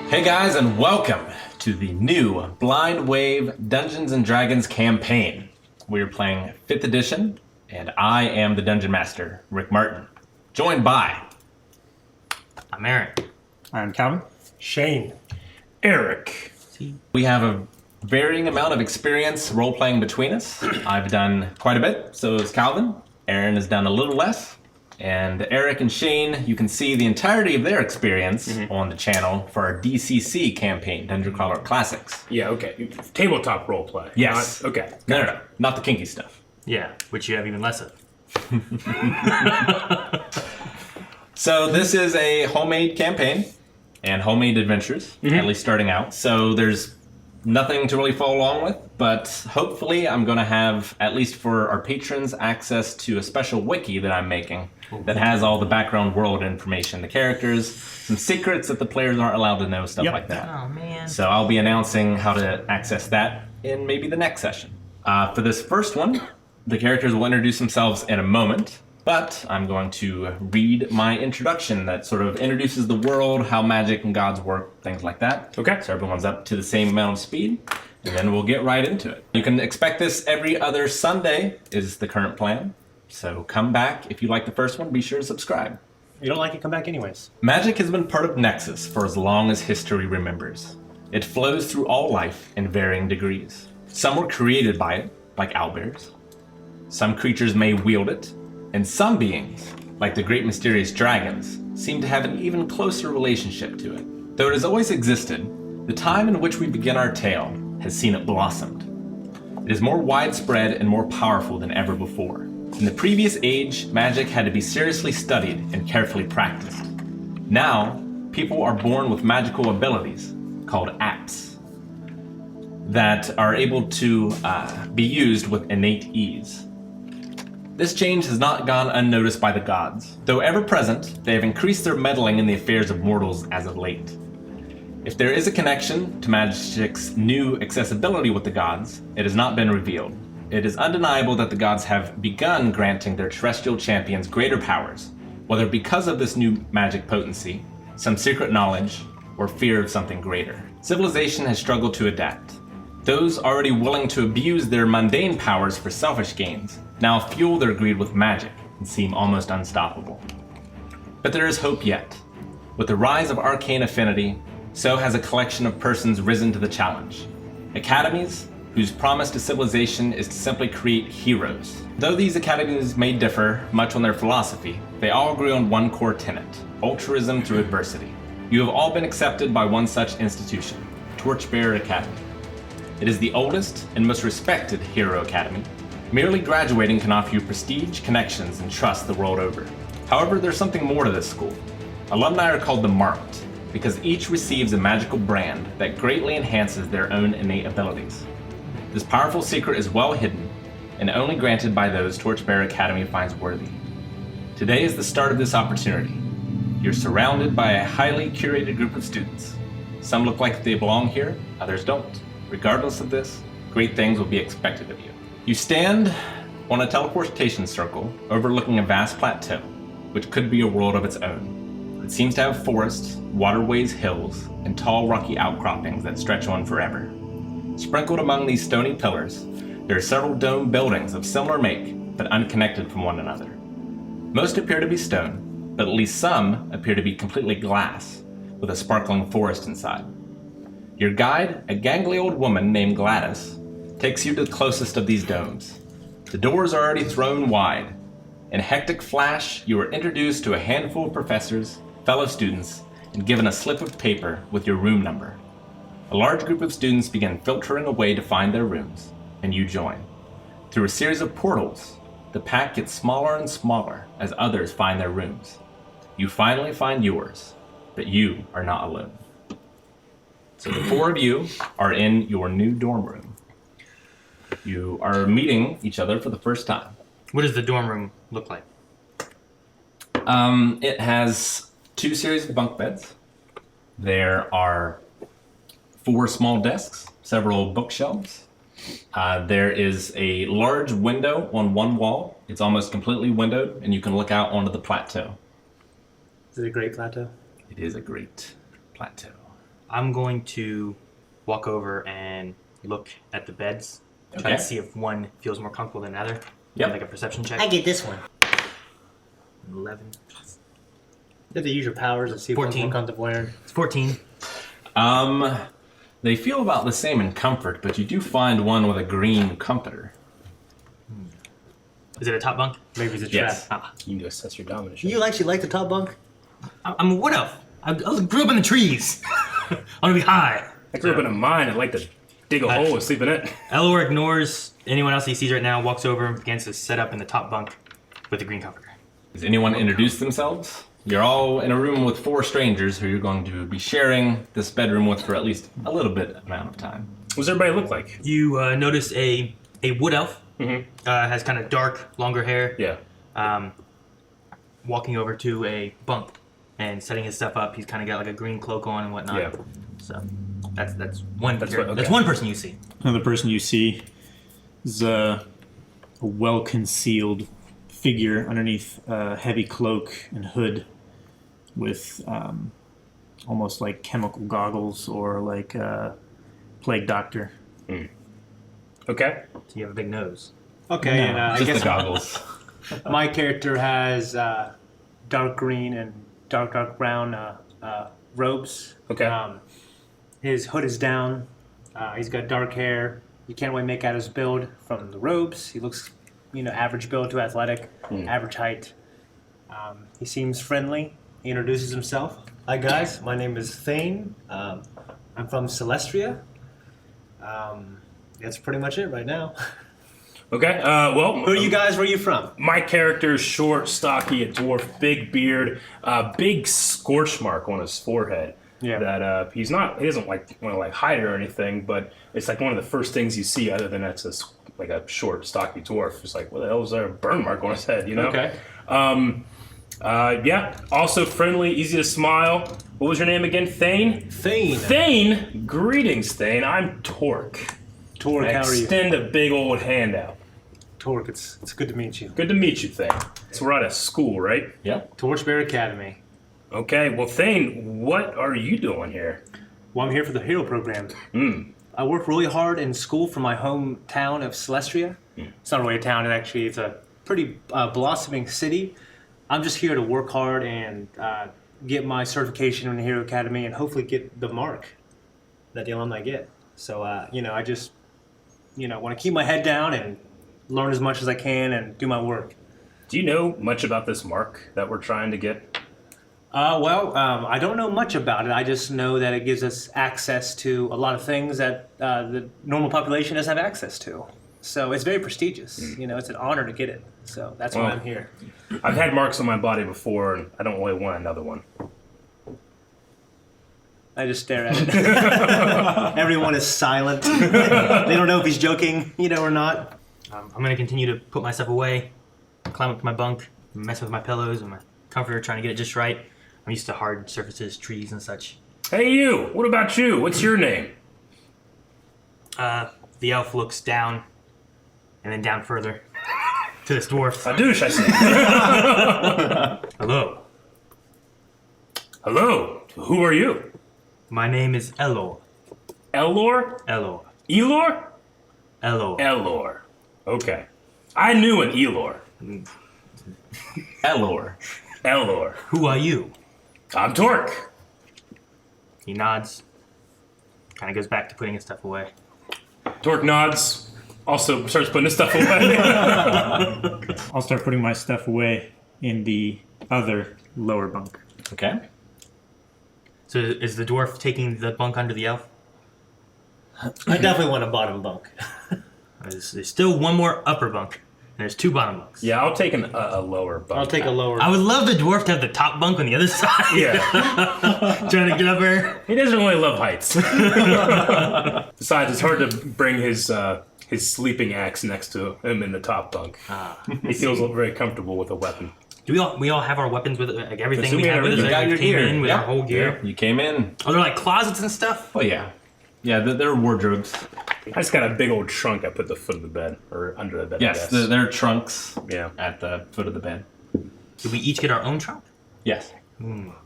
Hey guys, and welcome to the new Blind Wave Dungeons & Dragons campaign. We're playing 5th edition, and I am the Dungeon Master, Rick Martin, joined by... I'm Eric. I'm Calvin. Shane. Eric. We have a varying amount of experience role-playing between us. I've done quite a bit, so has Calvin. Aaron has done a little less. And Eric and Shane, you can see the entirety of their experience on the channel for our DCC campaign, Dungeon Crawler Classics. Yeah, okay. Tabletop roleplay. Yes. Okay. No. Not the kinky stuff. Yeah, which you have even less of. So this is a homemade campaign and homemade adventures, at least starting out. So there's nothing to really follow along with, but hopefully I'm going to have, at least for our patrons, access to a special wiki that I'm making that has all the background world information, the characters, some secrets that the players aren't allowed to know, stuff like that. Oh, man. So I'll be announcing how to access that in maybe the next session. For this first one, the characters will introduce themselves in a moment, but I'm going to read my introduction that sort of introduces the world, how magic and gods work, things like that. Okay. So everyone's up to the same amount of speed, and then we'll get right into it. You can expect this every other Sunday is the current plan. So come back. If you like the first one, be sure to subscribe. You don't like it, come back anyways. Magic has been part of Nexus for as long as history remembers. It flows through all life in varying degrees. Some were created by it, like owlbears. Some creatures may wield it, and some beings, like the great mysterious dragons, seem to have an even closer relationship to it. Though it has always existed, the time in which we begin our tale has seen it blossomed. It is more widespread and more powerful than ever before. In the previous age, magic had to be seriously studied and carefully practiced. Now, people are born with magical abilities, called apts, that are able to be used with innate ease. This change has not gone unnoticed by the gods. Though ever present, they have increased their meddling in the affairs of mortals as of late. If there is a connection to magic's new accessibility with the gods, it has not been revealed. It is undeniable that the gods have begun granting their terrestrial champions greater powers, whether because of this new magic potency, some secret knowledge, or fear of something greater. Civilization has struggled to adapt. Those already willing to abuse their mundane powers for selfish gains now fuel their greed with magic and seem almost unstoppable. But there is hope yet. With the rise of arcane affinity, so has a collection of persons risen to the challenge. Academies, whose promise to civilization is to simply create heroes. Though these academies may differ much on their philosophy, they all agree on one core tenet: altruism through adversity. You have all been accepted by one such institution, Torchbearer Academy. It is the oldest and most respected hero academy. Merely graduating can offer you prestige, connections, and trust the world over. However, there's something more to this school. Alumni are called the Marked, because each receives a magical brand that greatly enhances their own innate abilities. This powerful secret is well hidden, and only granted by those Torchbearer Academy finds worthy. Today is the start of this opportunity. You're surrounded by a highly curated group of students. Some look like they belong here, others don't. Regardless of this, great things will be expected of you. You stand on a teleportation circle overlooking a vast plateau, which could be a world of its own. It seems to have forests, waterways, hills, and tall rocky outcroppings that stretch on forever. Sprinkled among these stony pillars, there are several domed buildings of similar make, but unconnected from one another. Most appear to be stone, but at least some appear to be completely glass, with a sparkling forest inside. Your guide, a gangly old woman named Gladys, takes you to the closest of these domes. The doors are already thrown wide. In a hectic flash, you are introduced to a handful of professors, fellow students, and given a slip of paper with your room number. A large group of students begin filtering away to find their rooms, and you join. Through a series of portals, the pack gets smaller and smaller as others find their rooms. You finally find yours, but you are not alone. So the four of you are in your new dorm room. You are meeting each other for the first time. What does the dorm room look like? It has 2 series of bunk beds. There are 4 small desks, several bookshelves. There is a large window on one wall. It's almost completely windowed, and you can look out onto the plateau. Is it a great plateau? It is a great plateau. I'm going to walk over and look at the beds. Try Okay. to see if one feels more comfortable than another. Yep. Like a perception check. I get this one. 11. You have to use your powers and see if 14. more comfortable wearing. It's 14. They feel about the same in comfort, but you do find one with a green comforter. Is it a top bunk? Maybe it's a trap. Yes. Ah, You need to assess your dominance. You actually like the top bunk? I'm a wood elf. I grew up in the trees. I want to be high. I grew up in a mine. I'd like to dig a hole and sleep in it. Elor ignores anyone else he sees right now, walks over and begins to set up in the top bunk with the green comforter. Does anyone introduce themselves? You're all in a room with 4 strangers who you're going to be sharing this bedroom with for at least a little bit amount of time. What does everybody look like? You notice a wood elf. Has kind of dark, longer hair. Yeah. Walking over to a bunk and setting his stuff up. He's kind of got like a green cloak on and whatnot. Yeah. So that's one. That's That's, what- that's okay. one person you see. Another person you see is a well-concealed figure underneath a heavy cloak and hood with almost like chemical goggles or like a plague doctor. Okay. So you have a big nose. Okay, No, and I Just guess the goggles. my character has dark green and dark brown robes. Okay. His hood is down. He's got dark hair. You can't really make out his build from the robes. He looks, average build to athletic, average height. He seems friendly. He introduces himself. Hi guys, my name is Thane. I'm from Celestria. That's pretty much it right now. Okay. Well, Who are you guys? Where are you from? my character is short, stocky, a dwarf, big beard, big scorch mark on his forehead. Yeah. That he doesn't want to hide it or anything, but it's like one of the first things you see, other than that's like a short, stocky dwarf. It's like, what the hell is there? A burn mark on his head, Okay. Yeah. Also friendly, easy to smile. What was your name again? Thane. Thane. Thane. Greetings, Thane. I'm Torque. Torque, how are you? Extend a big old hand out. Torque, it's good to meet you. Good to meet you, Thane. So we're at a school, right? Yep. Torchbearer Academy. Okay. Well, Thane, what are you doing here? Well, I'm here for the hero program. I work really hard in school for my hometown of Celestria. It's not really a town, it's a pretty blossoming city. I'm just here to work hard and get my certification in the Hero Academy and hopefully get the mark that the alumni get. So, I just, want to keep my head down and learn as much as I can and do my work. Do you know much about this mark that we're trying to get? I don't know much about it. I just know that it gives us access to a lot of things that the normal population doesn't have access to. So it's very prestigious. It's an honor to get it. So that's why Well, I'm here. I've had marks on my body before, and I don't really want another one. I just stare at it. Everyone is silent. They don't know if he's joking, or not. I'm going to continue to put my stuff away, climb up to my bunk, mess with my pillows and my comforter, trying to get it just right. I'm used to hard surfaces, trees and such. Hey, you! What about you? What's your name? The elf looks down and then down further to this dwarf. Adouche, I say. Hello, Hello. Who are you? my name is Elor. Elor? Elor. Elor? Elor. Elor. Okay. I knew an Elor. Elor. Elor. Who are you? I'm Torque. He nods. Kind of goes back to putting his stuff away. Torque nods. Also starts putting his stuff away. I'll start putting my stuff away in the other lower bunk. Okay. So is the dwarf taking the bunk under the elf? I definitely want a bottom bunk. There's still one more upper bunk, and there's 2 bottom bunks. Yeah, I'll take a lower bunk. I'll take a lower. I would love the dwarf to have the top bunk on the other side. Yeah. Trying to get up there. He doesn't really love heights. Besides, it's hard to bring his sleeping axe next to him in the top bunk. He feels very comfortable with a weapon. Do we all have our weapons with like everything Assume we we have have with us? everything. You got We your came gear. in with Yeah. our whole gear. You came in. Are there like closets and stuff? Oh, yeah. Yeah, they're wardrobes. I just got a big old trunk I put at the foot of the bed, or under the bed, I Yes, guess. they're trunks Yeah. at the foot of the bed. Do we each get our own trunk? Yes.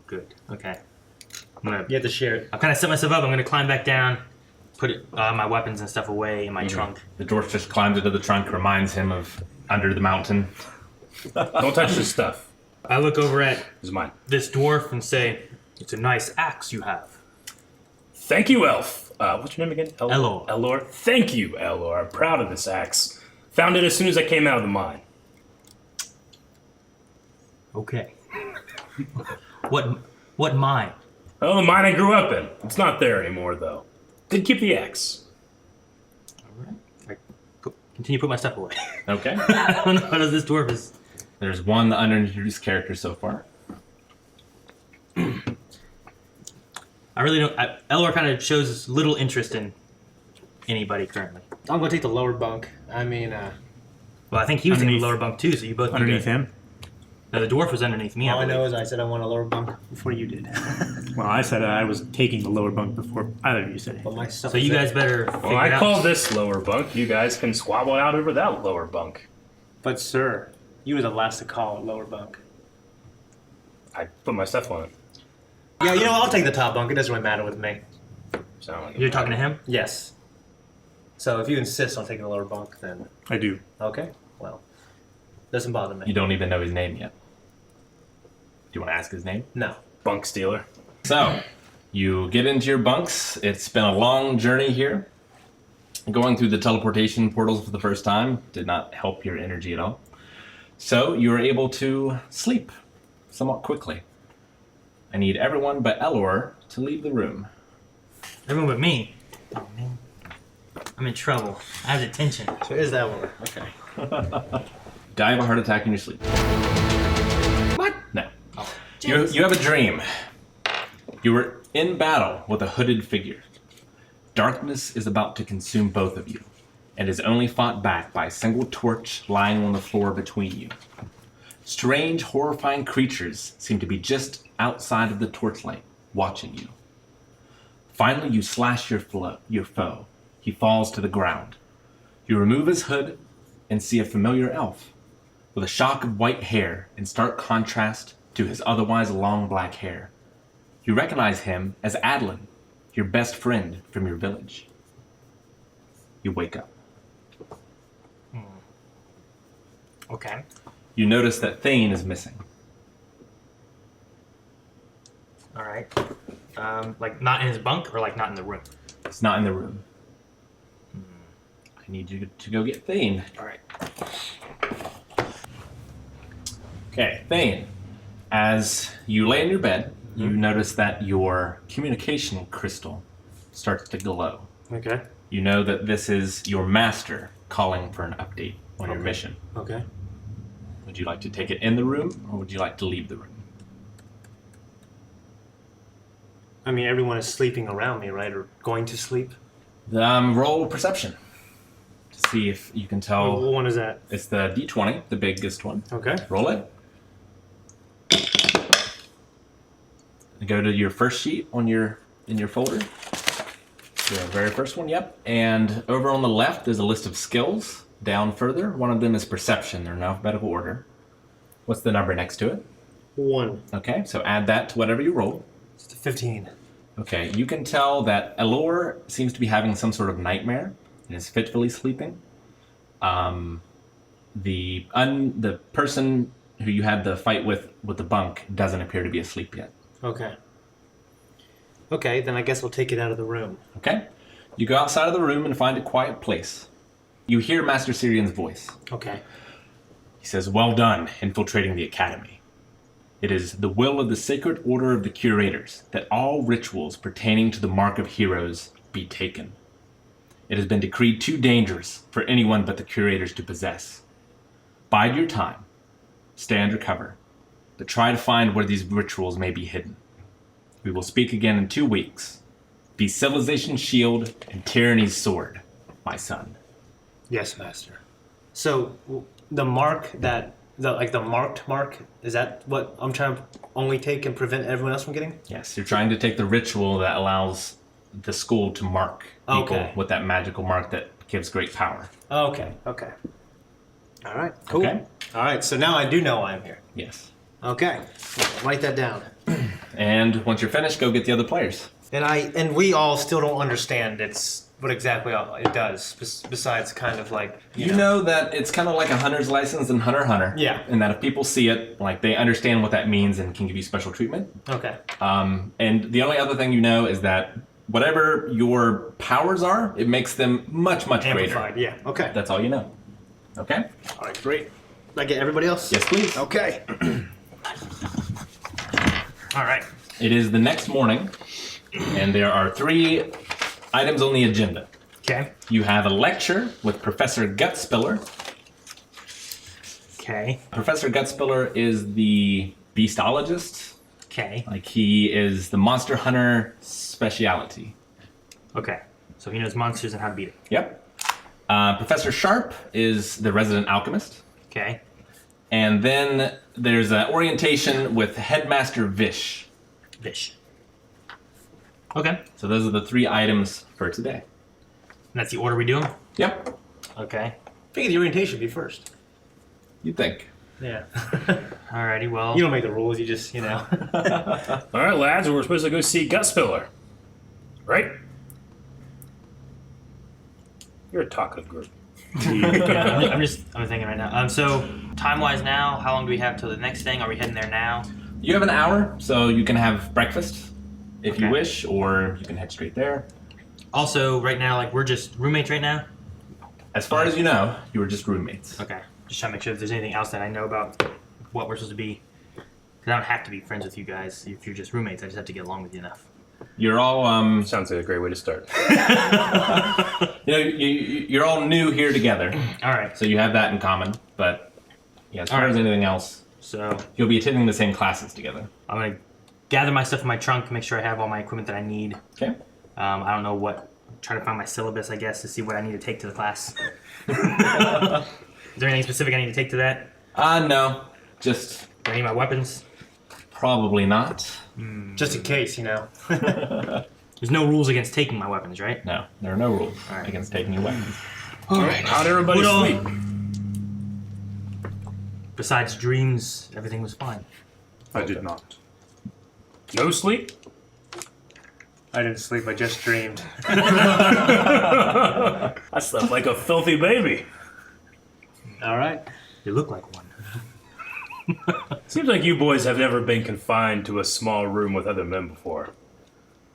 Good. Okay. gonna. You have to share it. I'll kind of set myself up. I'm gonna climb back down, put my weapons and stuff away in my trunk. The dwarf just climbs into the trunk, reminds him of under the mountain. Don't touch this stuff. I look over at This is mine. this dwarf and say, "It's a nice axe you have." Thank you, Elf. What's your name again? Elor. Elor. Thank you, Elor. I'm proud of this axe. Found it as soon as I came out of the mine. Okay. What mine? Oh, the mine I grew up in. It's not there anymore, though. Did keep the axe. I continue to put my stuff away. Okay. I don't know how does this dwarf is. There's one unintroduced character so far. I really don't. Elor kind of shows little interest in anybody currently. I'm gonna take the lower bunk. I mean, Well, I think he was in the Underneath- lower bunk too, so you both Underneath him? No, the dwarf was underneath me. all I believe. know is I said I want a lower bunk before you did. Well, I said I was taking the lower bunk before either of you said it. But my stuff. So you is guys better Well, figure I it out. call this lower bunk. You guys can squabble out over that lower bunk. But sir, you were the last to call it lower bunk. I put my stuff on it. Yeah, you know, I'll take the top bunk. It doesn't really matter with me. Sound like You're talking to him? Yes. So if you insist on taking the lower bunk, then I do. okay. Well, doesn't bother You me. don't even know his name yet. Do you want to ask his name? No. bunk stealer. So, you get into your bunks. It's been a long journey here. Going through the teleportation portals for the first time did not help your energy at all. So, you were able to sleep somewhat quickly. I need everyone but Elor to leave the room. Everyone but me. Oh man. I'm in trouble. I have detention. So is that one? Okay. Die of a heart attack in your sleep. What? No. You have a dream. You were in battle with a hooded figure. Darkness is about to consume both of you, and is only fought back by a single torch lying on the floor between you. Strange, horrifying creatures seem to be just outside of the torchlight, watching you. Finally, you slash your foe. He falls to the ground. You remove his hood and see a familiar elf, with a shock of white hair in stark contrast to his otherwise long black hair. You recognize him as Adlin, your best friend from your village. You wake up. Okay. You notice that Thane is missing. All right. Like not in his bunk or like not in the room. It's not in the room. I need you to go get Thane. All right. Okay, Thane. As you lay in your bed, you notice that your communication crystal starts to glow. Okay. You know that this is your master calling for an update on your Okay. mission. Okay. Would you like to take it in the room, or would you like to leave the room? I mean, everyone is sleeping around me, right? Or going to sleep. Roll perception to see if you can tell. What one is that? It's the D20, the biggest one. Okay. Roll it. Go to your first sheet in your folder. The very first one, yep. And over on the left, there's a list of skills. Down further, one of them is perception. They're in alphabetical order. What's the number next to it? 1. Okay, so add that to whatever you roll. It's 15. Okay, you can tell that Elor seems to be having some sort of nightmare and is fitfully sleeping. The person who you had the fight with the bunk doesn't appear to be asleep yet. Okay. Okay, then I guess we'll take it out of the room. Okay? You go outside of the room and find a quiet place. You hear Master Syrian's voice. Okay. He says, "Well done, infiltrating the academy. It is the will of the Sacred Order of the Curators that all rituals pertaining to the Mark of Heroes be taken. It has been decreed too dangerous for anyone but the Curators to possess. Bide your time. Stay under cover. But try to find where these rituals may be hidden. We will speak again in 2 weeks. Be civilization's shield and tyranny's sword, my son." Yes, Master. So, the mark that... the marked mark, is that what I'm trying to only take and prevent everyone else from getting? Yes, you're trying to take the ritual that allows the school to mark people Okay. with that magical mark that gives great power. Okay, okay. All right, cool. Okay? All right, so now I do know why I'm here. Yes. Okay, write that down. And once you're finished, go get the other players. And we all still don't understand what exactly it does, besides kind of like, You know that it's kind of like a hunter's license in Hunter x Hunter. Yeah. And that if people see it, like they understand what that means and can give you special treatment. Okay. And the only other thing you know is that whatever your powers are, it makes them much, much Amplified, greater. yeah. Okay. That's all you know. Okay? All right, great. Did I get everybody else? Yes, please. Okay. All right. It is the next morning, and there are 3 items on the agenda. Okay. You have a lecture with Professor Gutspiller. Okay. Professor Gutspiller is the beastologist. Okay. Like, he is the monster hunter speciality. Okay. So he knows monsters and how to beat it. Yep. Professor Sharp is the resident alchemist. Okay. And then there's an orientation with Headmaster Vish. Fish. Okay. So those are the 3 items for today. And that's the order we do them? Yep. Okay. I think the orientation be first. You'd think. Yeah. Alrighty, well. You don't make the rules, you just, All right, lads, we're supposed to go see Gutspiller. Right? You're a talkative group. I'm thinking right now. So, time-wise now, how long do we have till the next thing? Are we heading there now? You have an hour, so you can have breakfast if you Okay. wish, or you can head straight there. Also, right now, like, we're just roommates right now? As far as you know, you were just roommates. Okay. Just trying to make sure if there's anything else that I know about what we're supposed to be. Because I don't have to be friends with you guys if you're just roommates. I just have to get along with you enough. You're all, Sounds like a great way to start. you're all new here together, Alright. so you have that in common. But yeah, as far as anything else, So, you'll be attending the same classes together. I'm going to gather my stuff in my trunk, make sure I have all my equipment that I need. Okay. I don't know what. Try to find my syllabus, I guess, to see what I need to take to the class. Is there anything specific I need to take to that? No, just Do I need my weapons? probably not. just in case, There's no rules against taking my weapons, right? No, there are no rules Alright. against taking your weapons. Alright. How'd everybody What all- sleep? Besides dreams, everything was fine. I did not. No sleep? I didn't sleep, I just dreamed. I slept like a filthy baby. All right. You look like one. Seems like you boys have never been confined to a small room with other men before.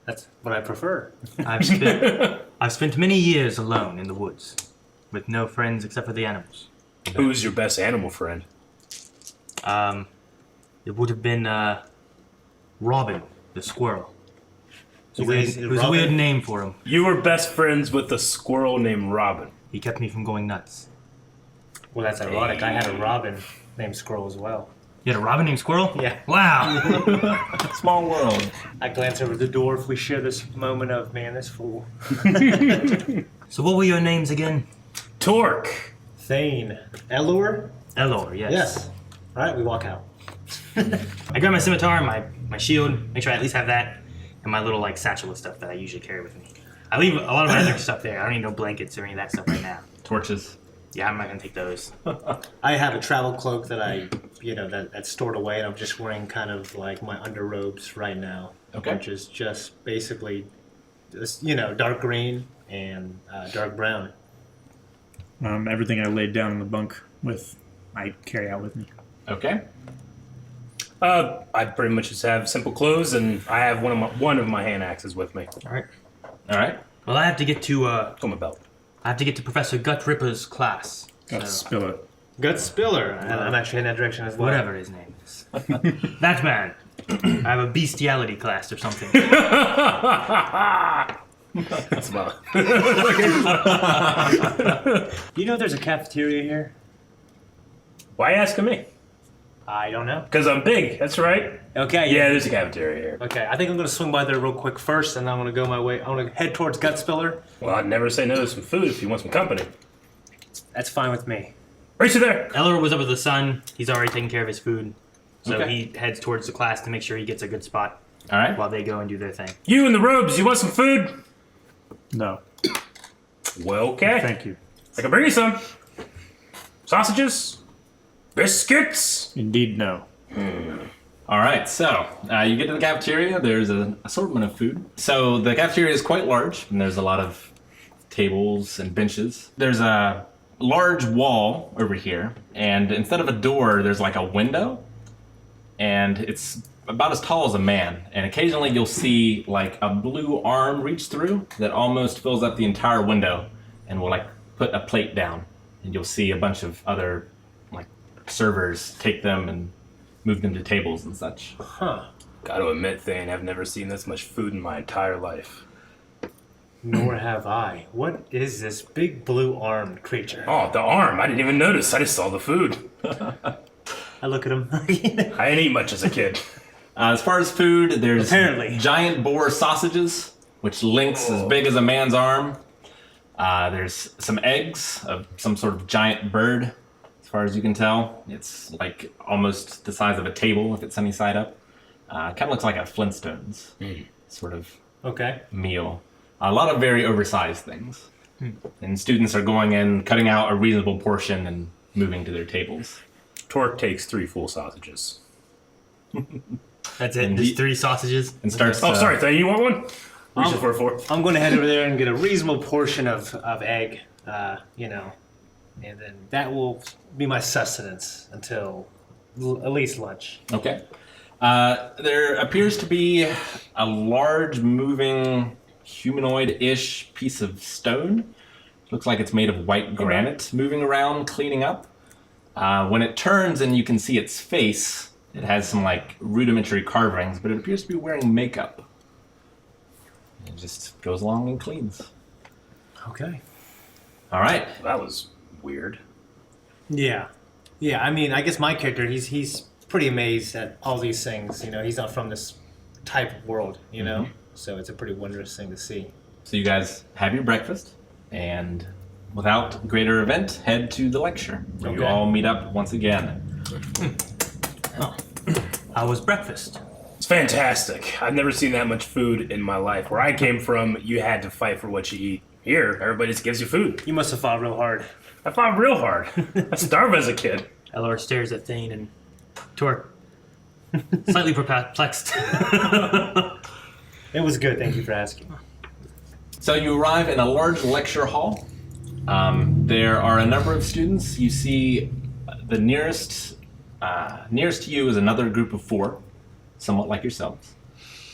That's what I prefer. I've spent many years alone in the woods, with no friends except for the animals. Who's your best animal friend? It would have been Robin, the squirrel. It Is was a Robin? weird name for him. You were best friends with a squirrel named Robin. He kept me from going nuts. Well, that's ironic. I had a Robin named Squirrel as well. You had a Robin named Squirrel? Yeah. Wow. Small world. I glance over the door if we share this moment of, man, this fool. So what were your names again? Torque. Thane. Elor? Elor, yes. Yes. All right, we walk out. I grab my scimitar and my shield, make sure I at least have that, and my little like satchel of stuff that I usually carry with me. I leave a lot of my other stuff there. I don't need no blankets or any of that stuff right now. Torches. Yeah, I'm not gonna take those. I have a travel cloak that that's stored away, and I'm just wearing kind of like my underrobes right now. Okay. Which is just basically, dark green and dark brown. Everything I laid down in the bunk with, I carry out with me. Okay. I pretty much just have simple clothes, and I have one of my hand axes with me. All right. All right. Well, I have to get to On my belt. Professor Gut Ripper's class. Got to spill it. Gut Spiller. I'm actually in that direction as well. Whatever his name is. That man. I have a bestiality class or something. That's about You know there's a cafeteria here? Why asking me? I don't know. Because I'm big, that's right. Okay. Yeah, there's a cafeteria here. Okay, I think I'm gonna swing by there real quick first, and I'm gonna go my way. I'm gonna head towards Gut Spiller. Well, I'd never say no to some food if you want some company. That's fine with me. Right you there. Elor was up with the sun. He's already taking care of his food. So Okay. he heads towards the class to make sure he gets a good spot All right. while they go and do their thing. You in the robes, you want some food? No, Well, okay. thank you. I can bring you some. Sausages? Biscuits? Indeed, no. All right, so you get to the cafeteria. There's an assortment of food. So the cafeteria is quite large, and there's a lot of tables and benches. There's a large wall over here, and instead of a door, there's like a window, and it's about as tall as a man. And occasionally you'll see like a blue arm reach through that almost fills up the entire window, and will like put a plate down, and you'll see a bunch of other like servers take them and move them to tables and such. Huh. Gotta admit, Thane, I've never seen this much food in my entire life. Nor have I. What is this big blue-armed creature? Oh, the arm. I didn't even notice. I just saw the food. I look at him. I didn't eat much as a kid. As far as food, there's Apparently. giant boar sausages, which links as big as a man's arm. There's some eggs of some sort of giant bird, as far as you can tell. It's like almost the size of a table if it's sunny side up. Kind of looks like a Flintstones sort of Okay. meal. A lot of very oversized things. And students are going in, cutting out a reasonable portion and moving to their tables. Torque takes 3 full sausages. That's it. Just 3 sausages. And starts Oh, sorry, Thane, you want one? Reaching for a 4. I'm going to head over there and get a reasonable portion of egg, and then that will be my sustenance until at least lunch. Okay. There appears to be a large moving humanoid-ish piece of stone. Looks like it's made of white granite moving around, cleaning up. When it turns and you can see its face, it has some like rudimentary carvings, but it appears to be wearing makeup. It just goes along and cleans. Okay. All right. That was weird. Yeah. Yeah, I mean, I guess my character, he's pretty amazed at all these things. He's not from this type of world, So it's a pretty wondrous thing to see. So you guys have your breakfast, and without greater event, head to the lecture, where you Okay. all meet up once again. How was breakfast? It's fantastic. I've never seen that much food in my life. Where I came from, you had to fight for what you eat. Here, everybody just gives you food. You must have fought real hard. I fought real hard. I starved as a kid. Elor stares at Thane and Torque, slightly perplexed. It was good, thank you for asking. So you arrive in a large lecture hall. There are a number of students. You see the nearest to you is another group of 4, somewhat like yourselves.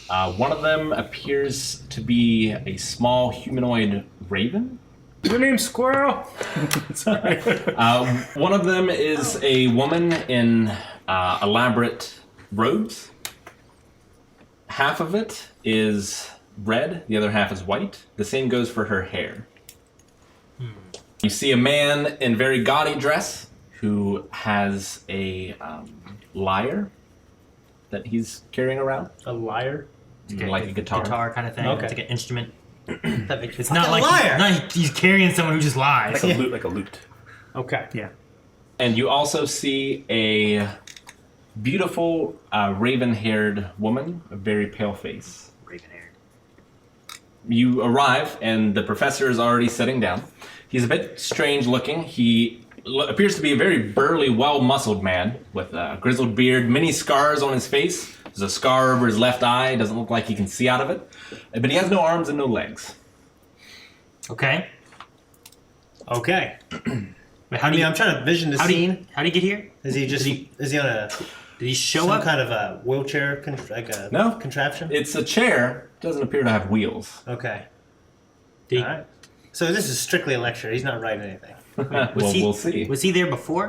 One of them appears to be a small humanoid raven. Your name's Squirrel? Sorry. One of them is a woman in elaborate robes. Half of it is red, the other half is white. The same goes for her hair. You see a man in very gaudy dress who has a lyre that he's carrying around, A liar? like a guitar. Guitar kind of thing. Okay. It's like an instrument. That makes It's not like he's carrying someone who just lies. Like a lute. Okay. Yeah. And you also see a beautiful raven-haired woman, a very pale face. Raven hair. You arrive, and the professor is already sitting down. He's a bit strange looking. He appears to be a very burly, well-muscled man with a grizzled beard, many scars on his face. There's a scar over his left eye. Doesn't look like he can see out of it. But he has no arms and no legs. Okay. Okay. But how I do mean, you? I'm trying to vision the How do you? scene. How do you get here? Is he just? Is he on a Did he show some up? kind of a wheelchair, No. contraption? It's a chair. Doesn't appear to have wheels. Okay. Did he- All right. So this is strictly a lecture. He's not writing anything. Well, was he, we'll see. Was he there before?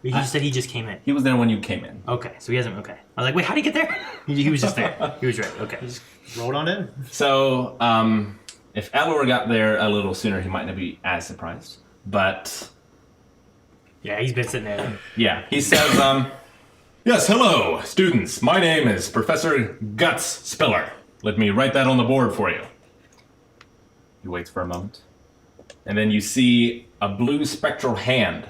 Or you said he just came in. He was there when you came in. Okay, so he hasn't. Okay, I was like, wait, how would he get there? He was just there. He was right. Okay. Rolled on in. So, if Elor got there a little sooner, he might not be as surprised. But Yeah, he's been sitting there. yeah, he says, yes, hello, students. My name is Professor Guts Spiller. Let me write that on the board for you. He waits for a moment. And then you see a blue spectral hand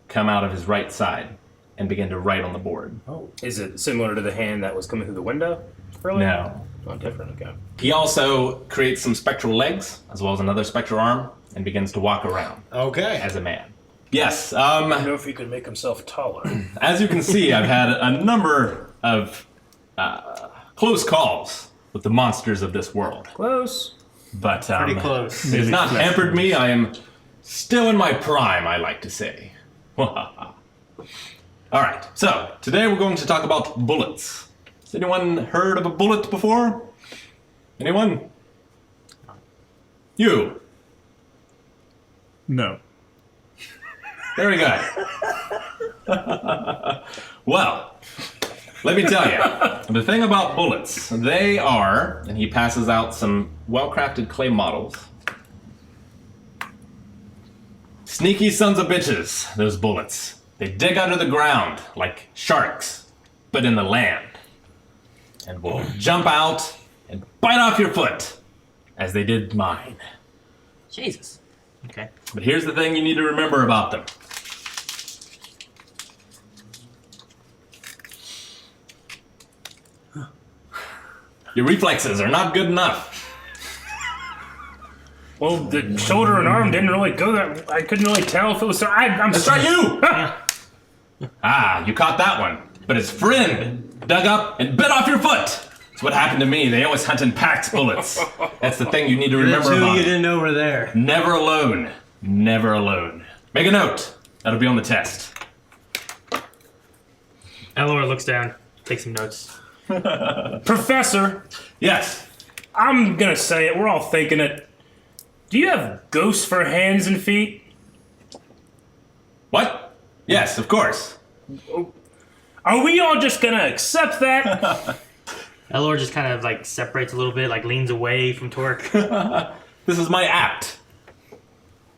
come out of his right side and begin to write on the board. Oh. Is it similar to the hand that was coming through the window earlier? No. Oh, different, okay. He also creates some spectral legs, as well as another spectral arm, and begins to walk around Okay. as a man. Yes, I don't know if he could make himself taller. as you can see, I've had a number of close calls with the monsters of this world. Close. But Pretty close. it has not hampered me. I am still in my prime, I like to say. All right, so today we're going to talk about bullets. Has anyone heard of a bullet before? Anyone? You. No. Very good. Well, let me tell you, the thing about bullets, they are, and he passes out some well-crafted clay models. Sneaky sons of bitches, those bullets. They dig under the ground like sharks, but in the land. And will jump out and bite off your foot, as they did mine. Jesus. Okay. But here's the thing you need to remember about them. Your reflexes are not good enough. Well, the shoulder and arm didn't really go that. I couldn't really tell if it was. I'm That's sorry. right, you! You caught that one. But his friend dug up and bit off your foot. That's what happened to me. They always hunt in packs, bullets. That's the thing you need to remember The two about you it. didn't know were there. Never alone. Never alone. Make a note. That'll be on the test. Elor looks down, takes some notes. Professor, Yes. I'm gonna say it. We're all thinking it. Do you have ghosts for hands and feet? What? Yes, of course. Are we all just gonna accept that? Elor just kind of like separates a little bit, like leans away from Torque. This is my apt.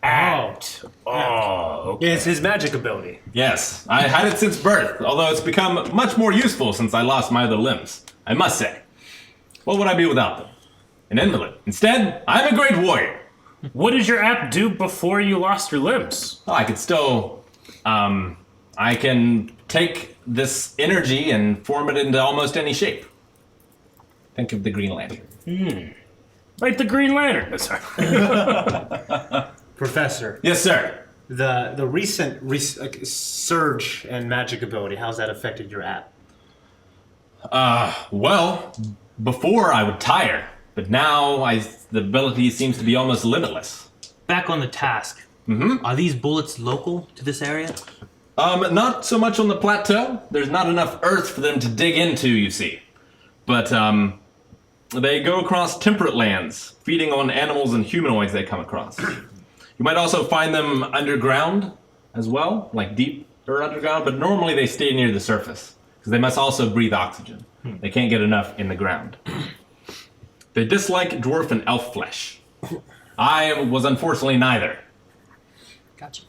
Act. Oh, okay. Yeah, it's his magic ability. Yes, I had it since birth, although it's become much more useful since I lost my other limbs, I must say. What would I be without them? An invalid. Instead, I'm a great warrior. What did your app do before you lost your limbs? Well, I could still, I can take this energy and form it into almost any shape. Think of the Green Lantern. Like the Green Lantern. That's right. Professor, Yes, sir. the recent surge in magic ability, how's that affected your app? Well, before I would tire, but now the ability seems to be almost limitless. Back on the task. Are these bullets local to this area? Not so much on the plateau. There's not enough earth for them to dig into, you see. But, they go across temperate lands, feeding on animals and humanoids they come across. You might also find them underground as well, like deep or underground, but normally they stay near the surface, because they must also breathe oxygen. They can't get enough in the ground. They dislike dwarf and elf flesh. I was unfortunately neither. Gotcha.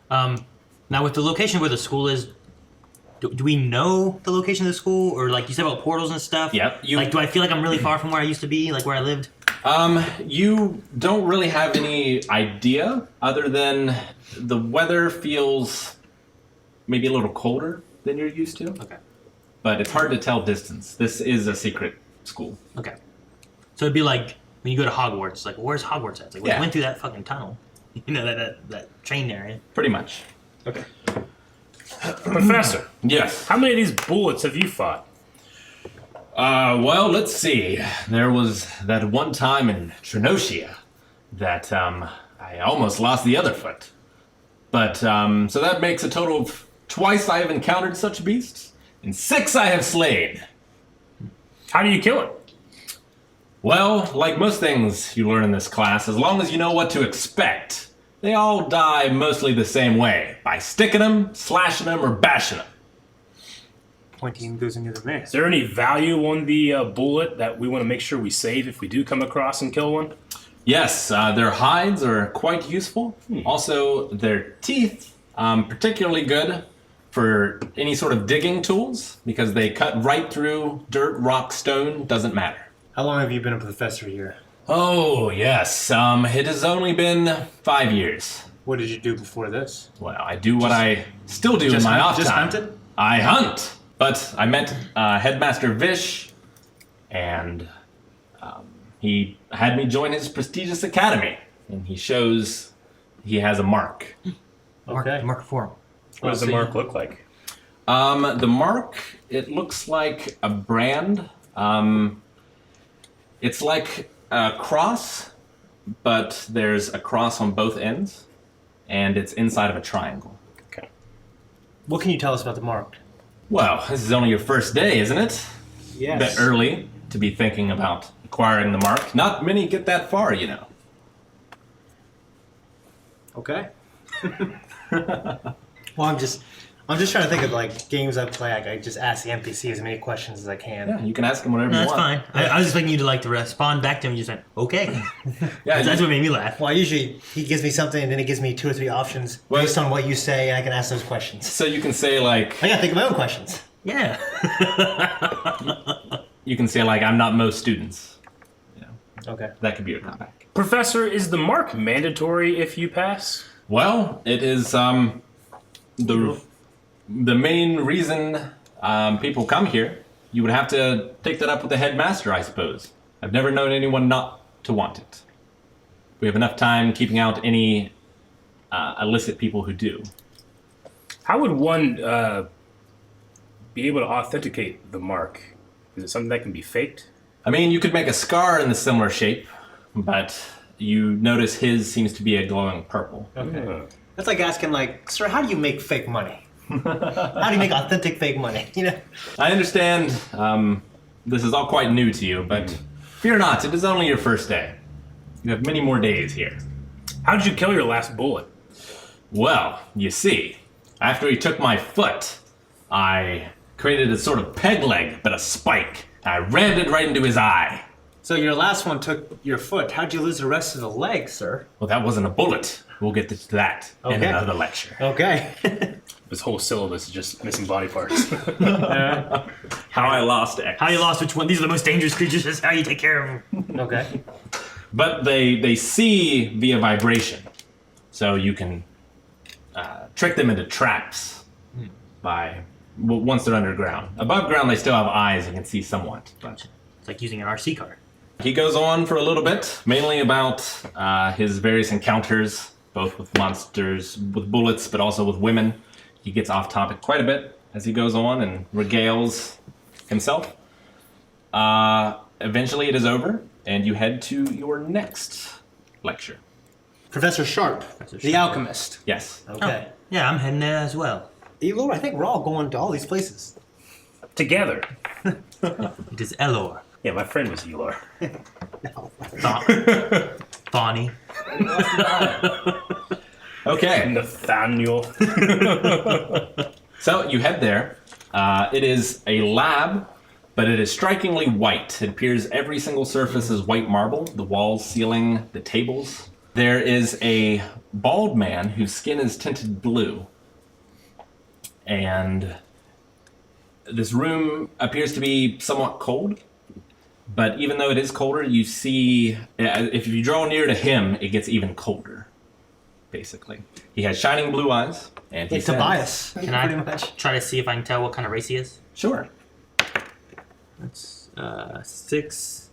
Now with the location where the school is, do we know the location of the school? Or like you said about portals and stuff? Yep. Like, do I feel like I'm really far from where I used to be, like where I lived? You don't really have any idea other than the weather feels maybe a little colder than you're used to. Okay. But it's hard to tell distance. This is a secret school. Okay. So it'd be like when you go to Hogwarts, like where's Hogwarts at? It's like, well, Yeah. I went through that fucking tunnel. You know, that train area. Pretty much. Okay. Professor, Yes. how many of these bullets have you fought? Well, let's see. There was that one time in Trinotia that, I almost lost the other foot. But, so that makes a total of twice I have encountered such beasts, and 6 I have slain. How do you kill it? Well, like most things you learn in this class, as long as you know what to expect, they all die mostly the same way, by sticking them, slashing them, or bashing them. Pointing goes into the Is mist. there any value on the bullet that we want to make sure we save if we do come across and kill one? Yes, their hides are quite useful. Also, their teeth, particularly good for any sort of digging tools, because they cut right through dirt, rock, stone, doesn't matter. How long have you been a professor here? Oh, yes, it has only been 5 years. What did you do before this? Well, I do what I still do in my off Just time. hunted? I hunt! But I met Headmaster Vish, and he had me join his prestigious academy. And he shows he has a mark. Okay. Mark for him. What does the mark look like? The mark It looks like a brand. It's like a cross, but there's a cross on both ends, and it's inside of a triangle. Okay. What can you tell us about the mark? Well, this is only your first day, isn't it? Yes. A bit early to be thinking about acquiring the mark. Not many get that far, you know. Okay. Well, I'm just trying to think of like games I play. I just ask the NPC as many questions as I can. Yeah, you can ask him whatever No, you that's want. fine. I was expecting you to like to respond back to him. You just went, okay. Yeah, That's what made me laugh. Well, usually he gives me something and then he gives me 2 or 3 options Well- based on what you say, and I can ask those questions. so you can say like, I gotta think of my own questions. Yeah. I'm not most students. You know, Okay. that could be your comeback. Professor, is the mark mandatory if you pass? Well, it is the main reason people come here. You would have to take that up with the headmaster, I suppose. I've never known anyone not to want it. We have enough time keeping out any illicit people who do. How would one be able to authenticate the mark? Is it something that can be faked? I mean, you could make a scar in the similar shape, but you notice his seems to be a glowing purple. Okay. That's like asking, like, sir, how do you make fake money? How do you make authentic fake money? You know. I understand this is all quite new to you, but fear not, it is only your first day. You have many more days here. How did you kill your last bullet? Well, you see, after he took my foot, I created a sort of peg leg, but a spike. I rammed it right into his eye. So your last one took your foot. How'd you lose the rest of the leg, sir? Well, that wasn't a bullet. We'll get to that in Okay. another lecture. Okay. This whole syllabus is just missing body parts. How I lost X. How you lost which one? These are the most dangerous creatures. This is how you take care of them. Okay. But they see via vibration, so you can trick them into traps once they're underground. Above ground, they still have eyes and can see somewhat. But It's like using an RC car. he goes on for a little bit, mainly about his various encounters, both with monsters, with bullets, but also with women. He gets off topic quite a bit as he goes on and regales himself. Eventually, it is over, and you head to your next lecture. Professor Sharp, the alchemist. Yes. Okay. Yeah, I'm heading there as well. Elor, I think we're all going to all these places. Together. It is Elor. Yeah, my friend was Elor. Thawny. Okay. Nathaniel. So you head there. It is a lab, but it is strikingly white. It appears every single surface is white marble, the walls, ceiling, the tables. There is a bald man whose skin is tinted blue. And this room appears to be somewhat cold. But even though it is colder, you see, if you draw near to him, it gets even colder, basically. He has shining blue eyes, and he It's says, Tobias. Can I Pretty much. try to see if I can tell what kind of race he is? Sure. That's 6.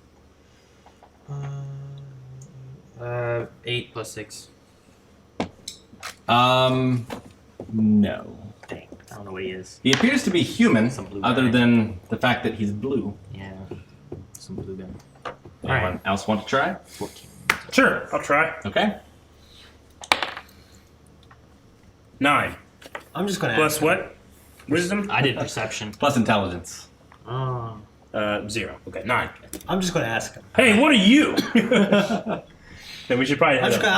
8 plus 6. No. Dang, I don't know what he is. He appears to be human, Some blue other guy. than the fact that he's blue. Yeah, some blue guy. Anyone Alright. else want to try? 14. Sure, I'll try. Okay. 9. I'm just gonna Plus ask. what? Wisdom? I did perception. Plus intelligence. Oh. 0. Okay, 9. I'm just gonna ask him. Hey, what are you? Then we should probably. I'm gonna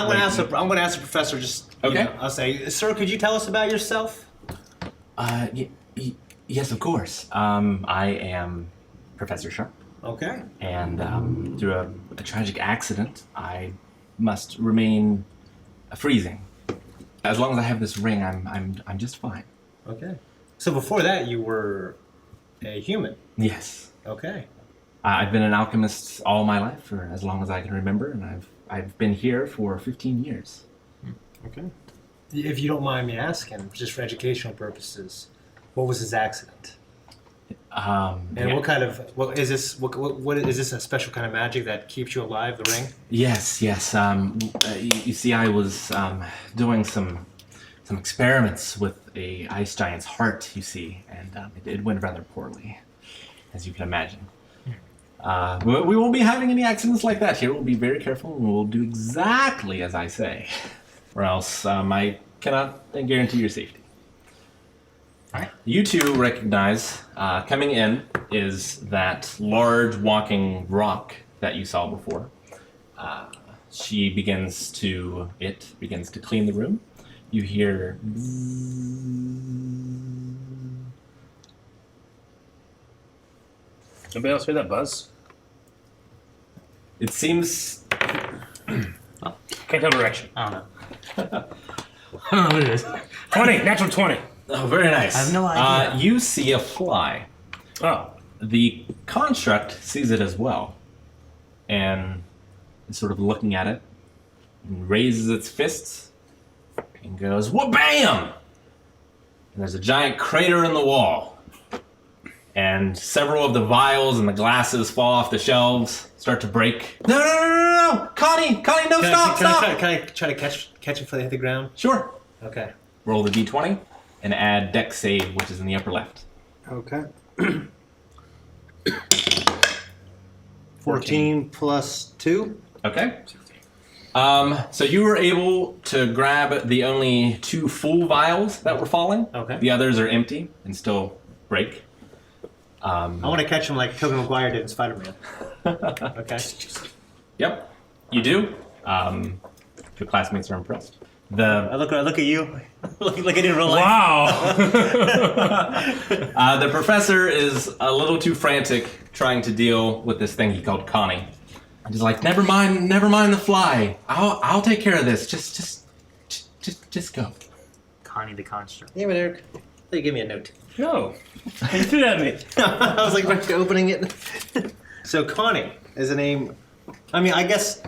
ask the professor. Just you Okay. know, I'll say, sir, could you tell us about yourself? Yes, of course. I am Professor Sharp, Okay. and through a tragic accident, I must remain freezing. As long as I have this ring, I'm just fine. Okay. So before that, you were a human. Yes. Okay. I've been an alchemist all my life, for as long as I can remember, and I've been here for 15 years. Okay. If you don't mind me asking, just for educational purposes, what was his accident? And Yeah. what kind of what is this? What is this? A special kind of magic that keeps you alive? The ring? Yes. You see, I was doing some some experiments with a ice giant's heart, you see, and it went rather poorly, as you can imagine. We won't be having any accidents like that here. We'll be very careful, and we'll do exactly as I say, or else I cannot guarantee your safety. All right. You two recognize, coming in, is that large walking rock that you saw before. It begins to clean the room. You hear... Anybody else hear that buzz? It seems... Can't tell direction. I don't know. I don't know what it is. 20, natural 20. Oh, very nice. I have no idea. You see a fly. Oh, The construct sees it as well, and is sort of looking at it, and raises its fists, and goes, "Wha-bam!" And there's a giant crater in the wall, and several of the vials and the glasses fall off the shelves, start to break. No! Connie, no, stop! Can I try to catch it before they hit the ground? Sure. Okay. Roll the d20 and add Dex save, which is in the upper left. Okay. 14 plus 2. Okay. So you were able to grab the only 2 full vials that were falling. Okay. The others are empty and still break. I want to catch him like Tobey Maguire did in Spider-Man. Okay. Yep, you do. Your classmates are impressed. I look at you. like I did in real life. wow. The professor is a little too frantic trying to deal with this thing he called Connie. And he's like, never mind the fly. I'll take care of this. Just go. Connie the construct. Damn it, Eric. They give me a note. No. You threw that at me. I was like opening it. So Connie is a name. This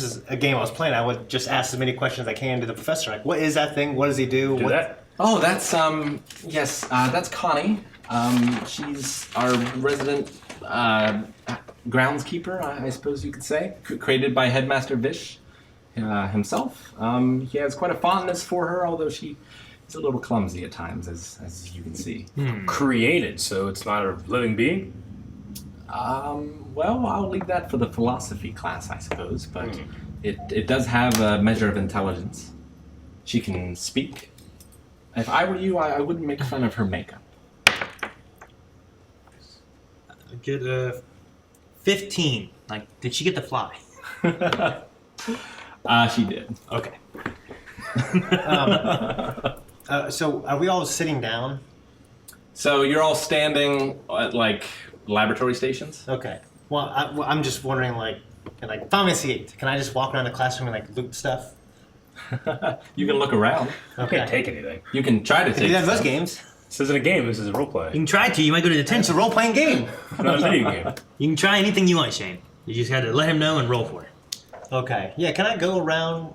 is a game I was playing. I would just ask as many questions as I can to the professor. Like, what is that thing? What does he do? Do that? Oh, that's that's Connie. She's our resident groundskeeper, I suppose you could say, created by Headmaster Vish himself. He has quite a fondness for her, although she is a little clumsy at times, as you can see. Created, so it's not a living being? Well, I'll leave that for the philosophy class, I suppose, but it does have a measure of intelligence. She can speak. If I were you, I wouldn't make fun of her makeup. Good, 15. Like, did she get the fly? She did. Okay. So are we all sitting down? So you're all standing at, like, laboratory stations? Okay. Well, I'm just wondering, pharmacy. Can I just walk around the classroom and loot stuff? You can look around. You can't take anything. You can try to I do take that in most stuff. games. This isn't a game, this is a You roleplay. can try to. You might go to It's detention. a role-playing game. Not a video game. You can try anything you want, Shane. You just got to let him know and roll for it. Okay. Yeah, can I go around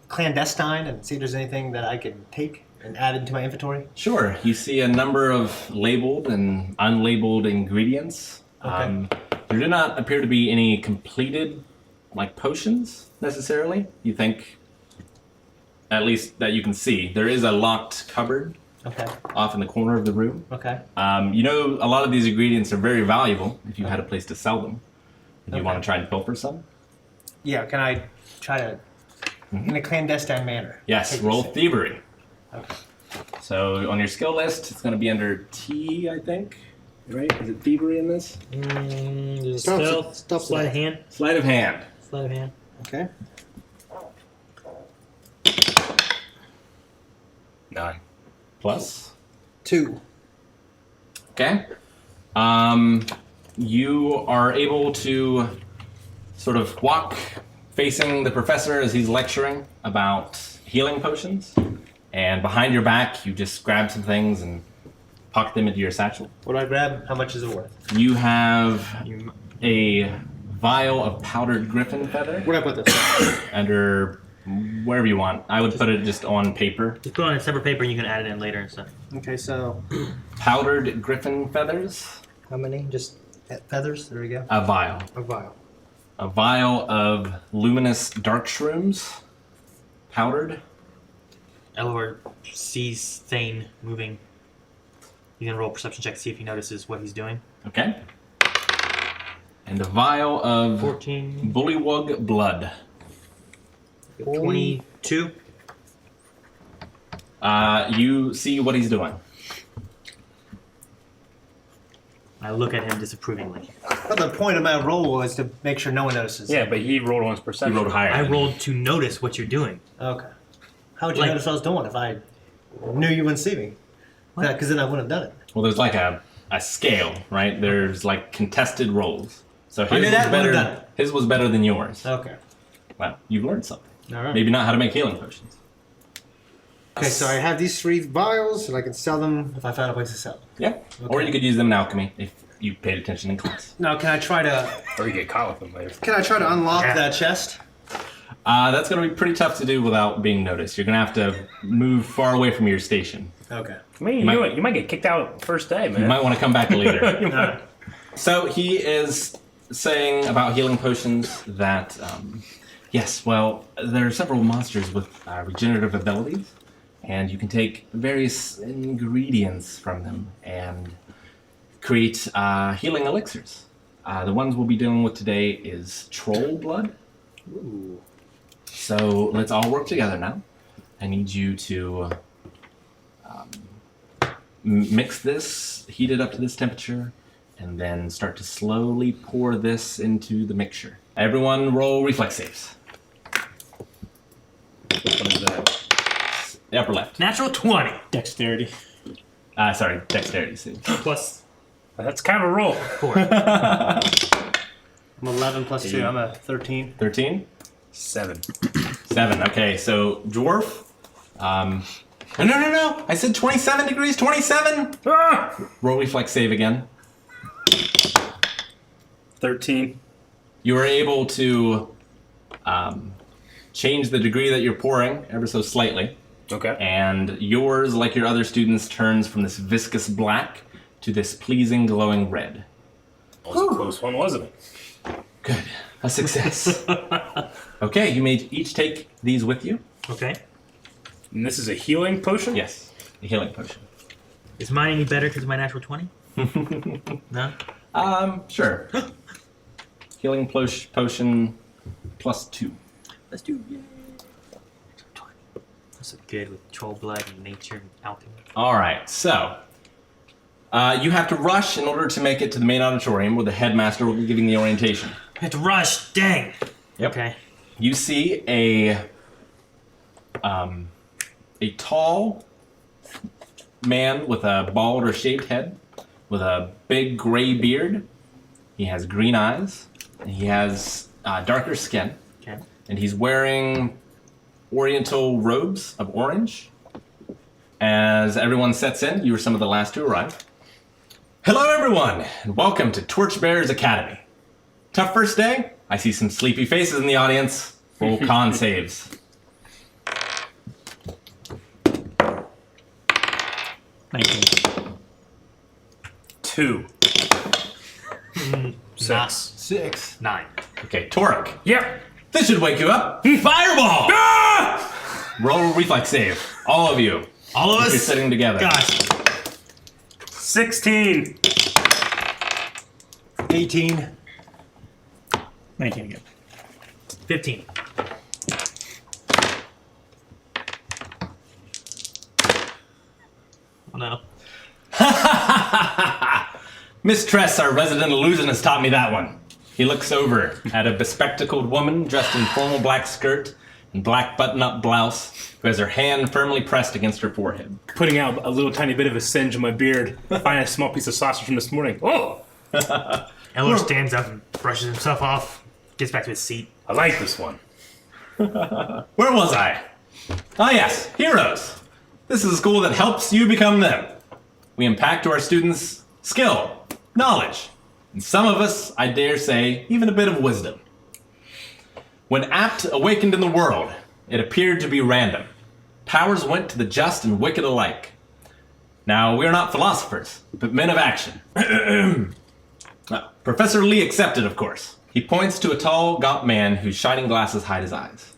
clandestine and see if there's anything that I can take and add into my inventory? Sure. You see a number of labeled and unlabeled ingredients. Okay. There do not appear to be any completed, potions, necessarily. You think, at least that you can see, there is a locked cupboard Okay. off in the corner of the room. Okay. A lot of these ingredients are very valuable if you had a place to sell them. If you Okay. want to try and pilfer some. Yeah, can I try to, in a clandestine manner? Yes, take roll this? thievery. Okay. So on your skill list, it's going to be under T, I think. Right? Is it thievery in this? Stealth, sleight of hand. Sleight of hand. Sleight of hand. Okay. 9. Plus. 2. Okay. You are able to sort of walk facing the professor as he's lecturing about healing potions. And behind your back, you just grab some things and pocket them into your satchel. What do I grab? How much is it worth? You have a vial of powdered griffin feather Where do I put this? under wherever you want. I would put it just on paper. Just put it on a separate paper and you can add it in later and stuff. Okay, so Powdered griffin feathers. how many? Just feathers? There we go. A vial. A vial. A vial of luminous dark shrooms. Powdered. Elor sees Thane moving. He's gonna roll a perception check to see if he notices what he's doing. Okay. And a vial of 14. bullywug blood. 22. You see what he's doing. I look at him disapprovingly. But the point of my roll was to make sure no one notices. Yeah, but he rolled on his perception. He rolled higher. I rolled to notice what you're doing. Okay. How would you Like- notice what I was doing if I knew you wouldn't see me? Because then I wouldn't have done it. Well, there's like a scale, right? There's like contested rolls. So his knew was that, would've done better. it. His was better than yours. Okay. Well, you've learned something. All right. Maybe not how to make healing potions. Okay, so I have these 3 vials, and I can sell them if I find a place to sell them. Yeah. Or you could use them in alchemy if you paid attention in class. Now, can I try to Or you get caught with him later. unlock Yeah. that chest? That's going to be pretty tough to do without being noticed. You're going to have to move far away from your station. Okay. I mean, you might get kicked out first day, man. You might want to come back later. All right. So he is saying about healing potions that, yes, well, there are several monsters with regenerative abilities, and you can take various ingredients from them and create healing elixirs. The ones we'll be dealing with today is troll blood. Ooh. So let's all work together now. I need you to mix this, heat it up to this temperature, and then start to slowly pour this into the mixture. Everyone roll reflex saves. What is that? The upper left. Natural 20. Dexterity. Sorry, dexterity saves. Plus That's kind of a roll. 4. I'm 11 plus 2. I'm a 13. 13? 7. 7. Okay, so dwarf. No. I said 27 degrees. 27. Ah! Roll reflex save again. 13. You are able to change the degree that you're pouring ever so slightly. Okay. And yours, like your other students, turns from this viscous black to this pleasing glowing red. That was a close one, wasn't it? Good. A success. Okay, you may each take these with you. Okay. And this is a healing potion? Yes, a healing potion. Is mine any better because of my natural 20? No? Sure. Healing potion plus 2. Let's do it. That's so good with troll blood and nature and alchemy. All right, so you have to rush in order to make it to the main auditorium where the headmaster will be giving the orientation. I have to rush. Dang. Yep. Okay. You see a tall man with a bald or shaved head, with a big gray beard. He has green eyes, and he has darker skin, Okay. and he's wearing oriental robes of orange. As everyone sets in, you are some of the last to arrive. Hello, everyone, and welcome to Torchbearer's Academy. Tough first day? I see some sleepy faces in the audience. Full con saves. 19. 2. 6. 6. 9. Okay, Torek. Yep. This should wake you up. Fireball! Ah! Roll a reflex save. All of you. All of You're us? sitting together. Gosh. 16. 18. 19 again. 15. Oh no. Miss Tress, our resident illusionist, taught me that one. He looks over at a bespectacled woman dressed in formal black skirt and black button-up blouse who has her hand firmly pressed against her forehead. Putting out a little tiny bit of a singe in my beard. Find a small piece of sausage from this morning. Oh! Elor stands up and brushes himself off, gets back to his seat. I like this one. Where was I? Ah yes, heroes. This is a school that helps you become them. We impact to our students skill, knowledge, and some of us, I dare say, even a bit of wisdom. When Apt awakened in the world, it appeared to be random. Powers went to the just and wicked alike. Now, we are not philosophers, but men of action. Professor Lee accepted, of course. He points to a tall, gaunt man whose shining glasses hide his eyes.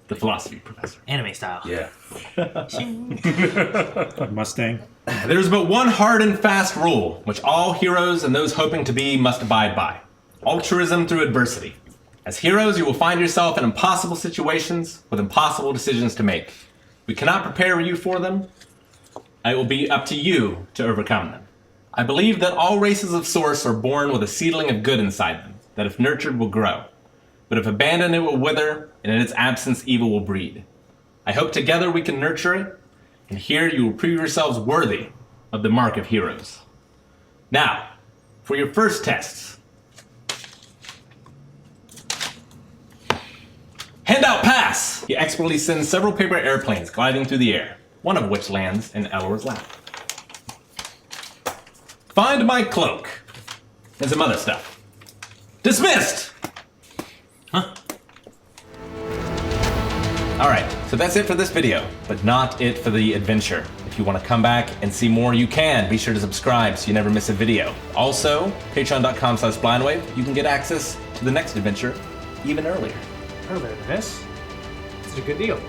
the philosophy professor. Anime style. Yeah. Mustang. There is but one hard and fast rule, which all heroes and those hoping to be must abide by. Altruism through adversity. As heroes, you will find yourself in impossible situations with impossible decisions to make. We cannot prepare you for them. It will be up to you to overcome them. I believe that all races of source are born with a seedling of good inside them, that if nurtured will grow. But if abandoned, it will wither, and in its absence, evil will breed. I hope together we can nurture it, and here you will prove yourselves worthy of the mark of heroes. Now, for your first tests. Handout pass! He expertly sends several paper airplanes gliding through the air, one of which lands in Elor's lap. Find my cloak. And some other stuff. Dismissed! Huh? Alright, so that's it for this video, but not it for the adventure. If you want to come back and see more, you can. Be sure to subscribe so you never miss a video. Also, patreon.com/blindwave, you can get access to the next adventure even earlier. Earlier than this. This is a good deal.